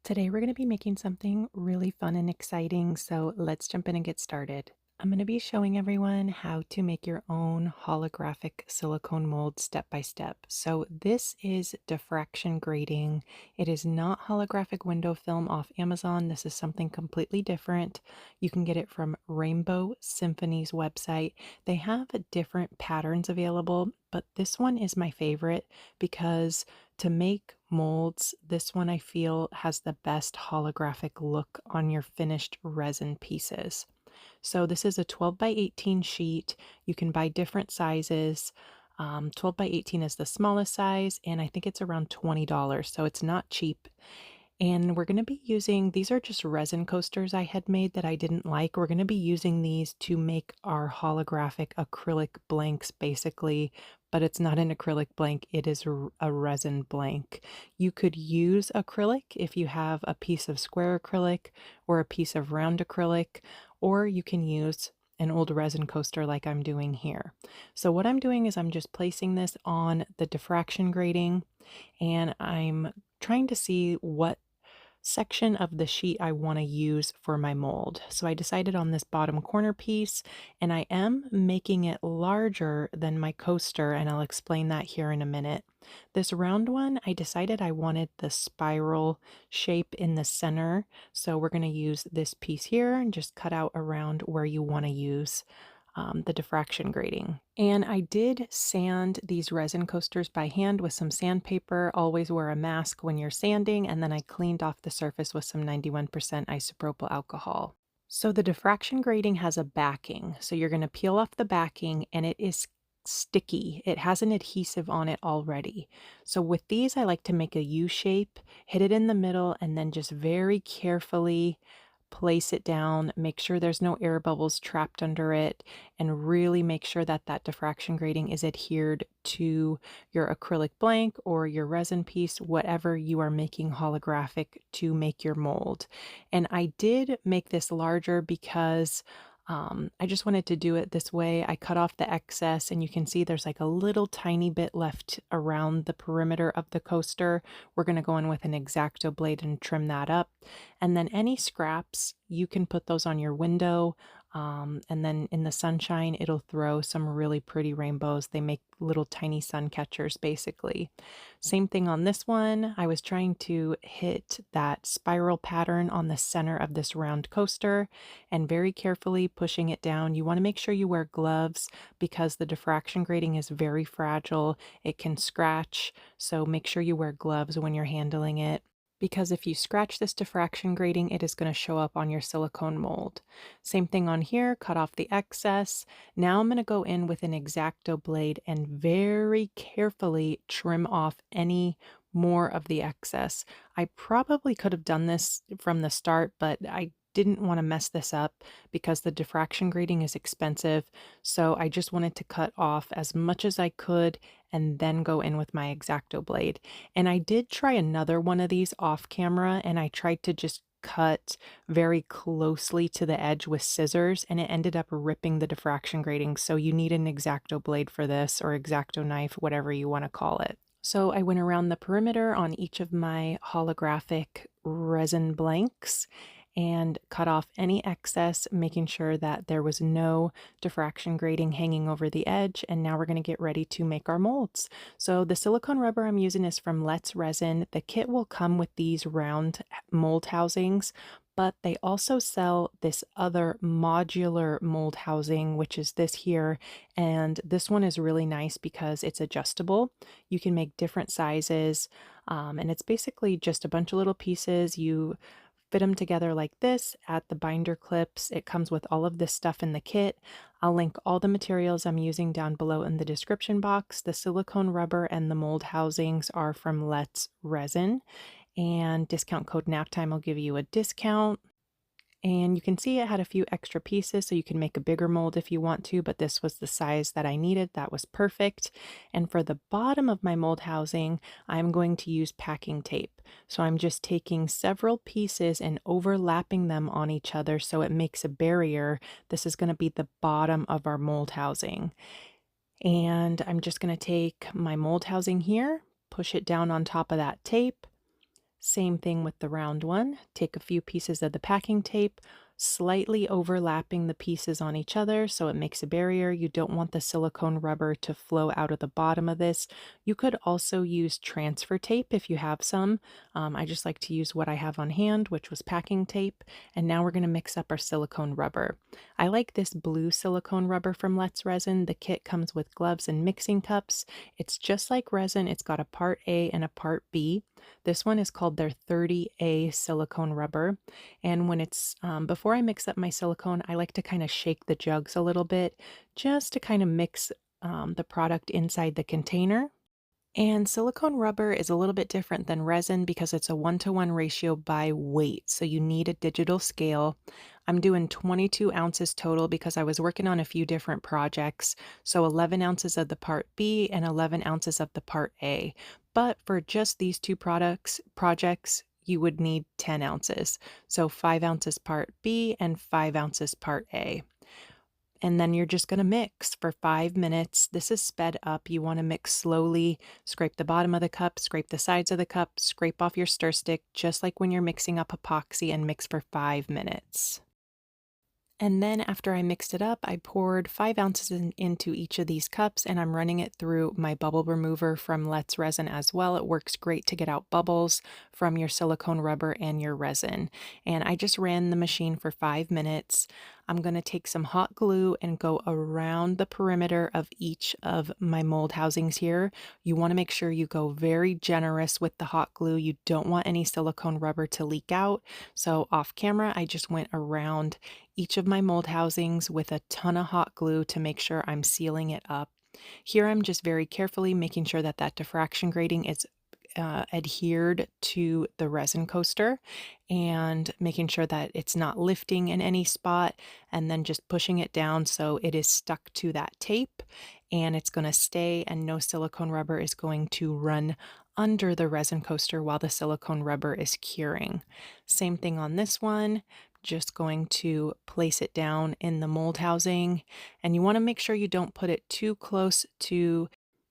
Today we're going to be making something really fun and exciting, so let's jump in and get started. I'm going to be showing everyone how to make your own holographic silicone mold step by step. So this is diffraction grating. It is not holographic window film off Amazon. This is something completely different. You can get it from Rainbow Symphony's website. They have different patterns available, but this one is my favorite because to make molds, this one I feel has the best holographic look on your finished resin pieces. So this is a 12 by 18 sheet. You can buy different sizes. 12 by 18 is the smallest size, and I think it's around $20, so it's not cheap. And we're going to be using, these are just resin coasters I had made that I didn't like. We're going to be using these to make our holographic acrylic blanks basically, but it's not an acrylic blank, it is a resin blank. You could use acrylic if you have a piece of square acrylic or a piece of round acrylic, or you can use an old resin coaster like I'm doing here. So what I'm doing is I'm just placing this on the diffraction grating, and I'm trying to see what section of the sheet I want to use for my mold. So I decided on this bottom corner piece, and I am making it larger than my coaster, and I'll explain that here in a minute. This round one, I decided I wanted the spiral shape in the center, so we're going to use this piece here and just cut out around where you want to use the diffraction grating. And I did sand these resin coasters by hand with some sandpaper. Always wear a mask when you're sanding, and then I cleaned off the surface with some 91% isopropyl alcohol. So the diffraction grating has a backing. So you're going to peel off the backing, and it is sticky. It has an adhesive on it already. So with these, I like to make a U shape, hit it in the middle, and then just very carefully place it down, make sure there's no air bubbles trapped under it, and really make sure that that diffraction grating is adhered to your acrylic blank or your resin piece, whatever you are making holographic to make your mold. And I did make this larger because I just wanted to do it this way. I cut off the excess, and you can see there's like a little tiny bit left around the perimeter of the coaster. We're going to go in with an X-Acto blade and trim that up. And then any scraps, you can put those on your window. And then in the sunshine, it'll throw some really pretty rainbows. They make little tiny sun catchers, basically. Same thing on this one. I was trying to hit that spiral pattern on the center of this round coaster and very carefully pushing it down. You want to make sure you wear gloves because the diffraction grating is very fragile. It can scratch, so make sure you wear gloves when you're handling it, because if you scratch this diffraction grating, it is going to show up on your silicone mold. Same thing on here, cut off the excess. Now I'm going to go in with an X-Acto blade and very carefully trim off any more of the excess. I probably could have done this from the start, but I didn't want to mess this up because the diffraction grating is expensive. So I just wanted to cut off as much as I could and then go in with my X-Acto blade. And I did try another one of these off camera, and I tried to just cut very closely to the edge with scissors, and it ended up ripping the diffraction grating. So you need an X-Acto blade for this, or X-Acto knife, whatever you want to call it. So I went around the perimeter on each of my holographic resin blanks and cut off any excess, making sure that there was no diffraction grating hanging over the edge. And now we're going to get ready to make our molds. So the silicone rubber I'm using is from S Resin. The kit will come with these round mold housings, but they also sell this other modular mold housing, which is this here. And this one is really nice because it's adjustable. You can make different sizes, and it's basically just a bunch of little pieces. You fit them together like this, add the binder clips. It comes with all of this stuff in the kit. I'll link all the materials I'm using down below in the description box. The silicone rubber and the mold housings are from Let's Resin, and discount code NAPTIME will give you a discount. And you can see it had a few extra pieces, so you can make a bigger mold if you want to, but this was the size that I needed. That was perfect. And for the bottom of my mold housing, I'm going to use packing tape. So I'm just taking several pieces and overlapping them on each other so it makes a barrier. This is going to be the bottom of our mold housing. And I'm just going to take my mold housing here, push it down on top of that tape, Same thing with the round one. Take a few pieces of the packing tape, slightly overlapping the pieces on each other so it makes a barrier. You don't want the silicone rubber to flow out of the bottom of this. You could also use transfer tape if you have some. I just like to use what I have on hand, which was packing tape. And now we're going to mix up our silicone rubber. I like this blue silicone rubber from Let's Resin. The kit comes with gloves and mixing cups. It's just like resin. It's got a part A and a part B. This one is called their 30A silicone rubber. And when it's, before I mix up my silicone, I like to kind of shake the jugs a little bit just to kind of mix the product inside the container. And silicone rubber is a little bit different than resin because it's a 1-to-1 ratio by weight. So you need a digital scale. I'm doing 22 ounces total because I was working on a few different projects. So 11 ounces of the part B and 11 ounces of the part A. But for just these two projects, you would need 10 ounces. So 5 ounces part B and 5 ounces part A. And then you're just going to mix for 5 minutes. This is sped up. You want to mix slowly. Scrape the bottom of the cup, scrape the sides of the cup, scrape off your stir stick, just like when you're mixing up epoxy, and mix for 5 minutes. And then after I mixed it up, I poured 5 ounces into each of these cups, and I'm running it through my bubble remover from Let's Resin as well. It works great to get out bubbles from your silicone rubber and your resin. And I just ran the machine for 5 minutes. I'm going to take some hot glue and go around the perimeter of each of my mold housings here. You want to make sure you go very generous with the hot glue. You don't want any silicone rubber to leak out. So off camera, I just went around each of my mold housings with a ton of hot glue to make sure I'm sealing it up. Here I'm just very carefully making sure that that diffraction grating is adhered to the resin coaster and making sure that it's not lifting in any spot, and then just pushing it down so it is stuck to that tape and it's going to stay, and no silicone rubber is going to run under the resin coaster while the silicone rubber is curing. Same thing on this one. Just going to place it down in the mold housing, and you want to make sure you don't put it too close to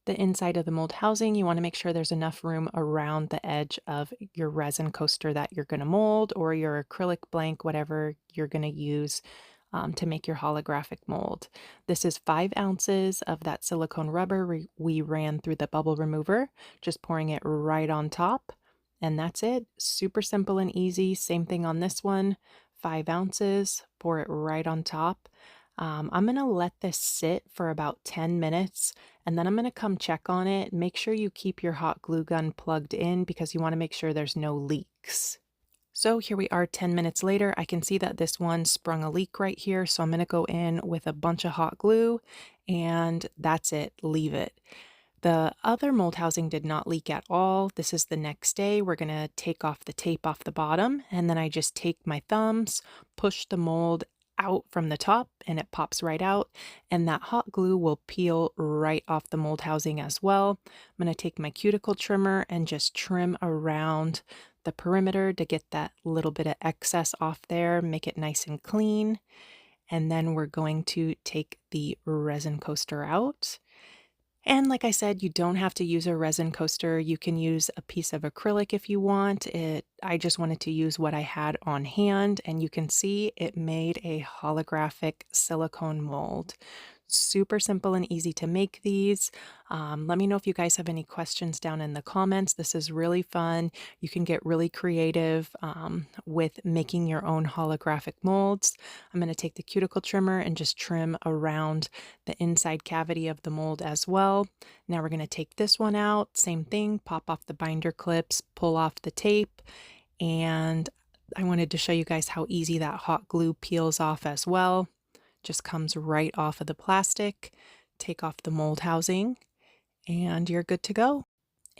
the inside of the mold housing. You want to make sure there's enough room around the edge of your resin coaster that you're going to mold, or your acrylic blank, whatever you're going to use to make your holographic mold. This is 5 ounces of that silicone rubber we ran through the bubble remover, just pouring it right on top. And that's it. Super simple and easy. Same thing on this one. 5 ounces, pour it right on top. I'm going to let this sit for about 10 minutes, and then I'm going to come check on it. Make sure you keep your hot glue gun plugged in because you want to make sure there's no leaks. So here we are 10 minutes later. I can see that this one sprung a leak right here. So I'm going to go in with a bunch of hot glue, and that's it. Leave it. The other mold housing did not leak at all. This is the next day. We're going to take off the tape off the bottom, and then I just take my thumbs, push the mold out from the top, and it pops right out, and that hot glue will peel right off the mold housing as well. I'm going to take my cuticle trimmer and just trim around the perimeter to get that little bit of excess off there, make it nice and clean. And then we're going to take the resin coaster out. And like I said, you don't have to use a resin coaster. You can use a piece of acrylic if you want it. I just wanted to use what I had on hand, and you can see it made a holographic silicone mold. Super simple and easy to make these. Let me know if you guys have any questions down in the comments. This is really fun. You can get really creative with making your own holographic molds. I'm going to take the cuticle trimmer and just trim around the inside cavity of the mold as well. Now we're going to take this one out. Same thing, pop off the binder clips, pull off the tape, and I wanted to show you guys how easy that hot glue peels off as well. Just comes right off of the plastic. Take off the mold housing, and you're good to go.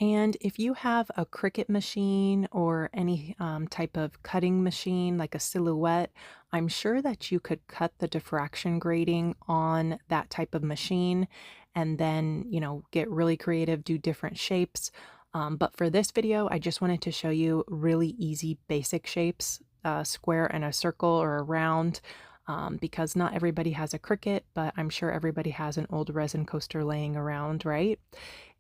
And if you have a Cricut machine or any type of cutting machine like a Silhouette, I'm sure that you could cut the diffraction grating on that type of machine and then, get really creative, do different shapes. But for this video, I just wanted to show you really easy basic shapes, a square and a circle or a round. Because not everybody has a Cricut, but I'm sure everybody has an old resin coaster laying around, right?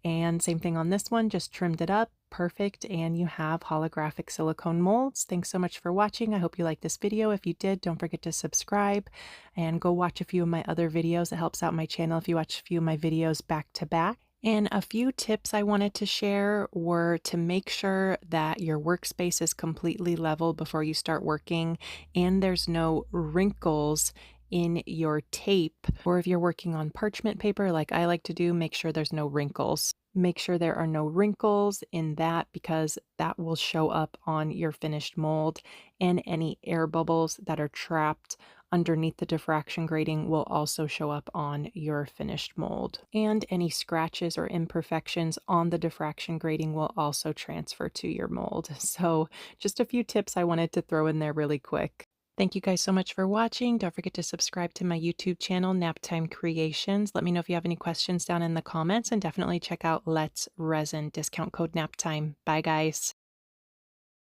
And same thing on this one, just trimmed it up, perfect and you have holographic silicone molds. Thanks so much for watching. I hope you liked this video. If you did, don't forget to subscribe and go watch a few of my other videos. It helps out my channel if you watch a few of my videos back to back. And a few tips I wanted to share were to make sure that your workspace is completely level before you start working and there's no wrinkles in your tape. Or if you're working on parchment paper like I like to do, make sure there's no wrinkles. Make sure there are no wrinkles in that because that will show up on your finished mold, and any air bubbles that are trapped underneath the diffraction grating will also show up on your finished mold. And any scratches or imperfections on the diffraction grating will also transfer to your mold. So just a few tips I wanted to throw in there really quick. Thank you guys so much for watching. Don't forget to subscribe to my YouTube channel, Naptime Creations. Let me know if you have any questions down in the comments, and definitely check out Let's Resin, discount code Naptime. Bye guys.